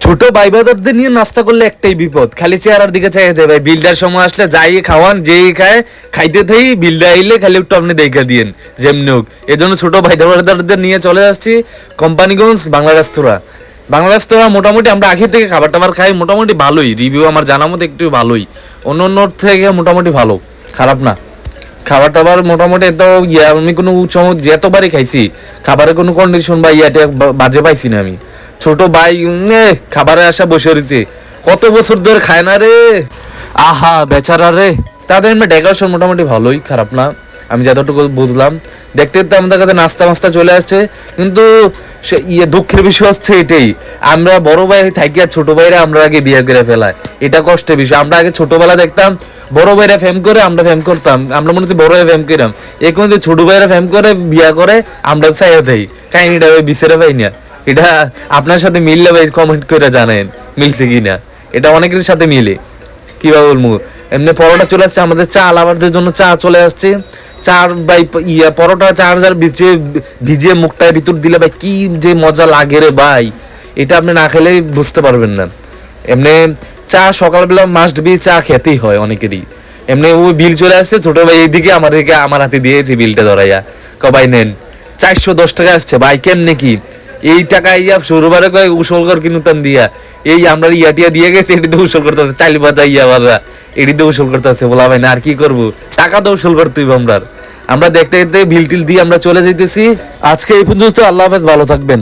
ছোট ভাই বাদারদের নিয়ে নাস্তা করলে একটাই বিপদ, খালি চেহারার দিকে চাইতে ভাই। বিলটার সময় আসলে যাই খাওয়ান, যেই খায় খাইতে থাই, বিলটা আইলে খালি একটু আপনি দেখা দিয়েন যেমনি হোক। এই জন্য ছোট ভাই বাদারদের নিয়ে চলে আসছি কোম্পানিগঞ্জ বাংলা রেস্তোরাঁ। বাংলা রেস্তোরাঁ মোটামুটি আমরা আগে থেকে খাবার টাবার খাই, মোটামুটি ভালোই রিভিউ আমার জানা মতো একটু ভালোই, অন্য অন্য থেকে মোটামুটি ভালো, খারাপ না। খাবার টাবার মোটামুটি এত আমি কোনো যতবারই খাইছি খাবারের কোনো কন্ডিশন বা ইয়াটা বাজে পাইছি না আমি। ছোট ভাই খাবারে আসা বসে রয়েছে, কত বছর ধরে খায় না রে, আহা বেচারা রে। তাদের ডেকোরেশন মোটামুটি ভালোই, খারাপ না আমি যতটুকু বুঝলাম। দেখতে দেখতে আমাদের কাছে নাস্তা মাস্তা চলে আসছে, কিন্তু সে দুঃখের বিষয় হচ্ছে এটাই, আমরা বড় ভাই থাকি আর ছোট ভাইরা আমরা আগে বিয়ে করে ফেলায়, এটা কষ্টের বিষয়। আমরা আগে ছোটবেলা দেখতাম বড় ভাইরা ফেম করে, আমরা ফেম করতাম, আমরা মনে হচ্ছে বড় ভাই ফেম করলাম, এখন যে ছোট ভাইরা ফেম করে বিয়া করে আমরা চাইয়া দেই, কাহিনিটা ভাই বিচারে পাই না। এটা আপনার সাথে মিললে ভাই কমেন্ট করে জানেন মিলছে কিনা, এটা অনেকের সাথে মিলে। কিভাবে বলবো, এমনি পরোটা চলে আসছে আমাদের, চা লাভারদের জন্য চা চলে আসছে। চার ভাই পরোটা চার্জার ভিজিয়ে মুখটার ভিতর দিলে ভাই কি যে মজা লাগে রে ভাই, এটা আপনি না খেলে বুঝতে পারবেন না। এমনি চা সকালবেলা মাস্ট বি, চা খেতেই হয় অনেকেরই। এমনি ওই বিল চলে আসছে, ছোট ভাই এইদিকে আমাদেরকে আমার হাতে দিয়েছে বিলটা ধরাইয়া, কবাই নেন 410 টাকা আসছে ভাই। কেমনে কি এই টাকা ইয়া শুরুবারে কয় উসল কর কিনুতাম দিয়া, এই আমরা ইয়াটিয়া দিয়ে গেছে, এটিতে উসল করতে হচ্ছে, চাইল বাজা ইয়া বাজা এটিতে উসল করতে হচ্ছে। বলা ভাই না আর কি করবো, টাকা তো উসল করতে হইব। আমরা দেখতে দেখতে বিল টিল দিয়ে আমরা চলে যাইতেছি। আজকে এই পর্যন্ত, আল্লাহ হাফেজ, ভালো থাকবেন।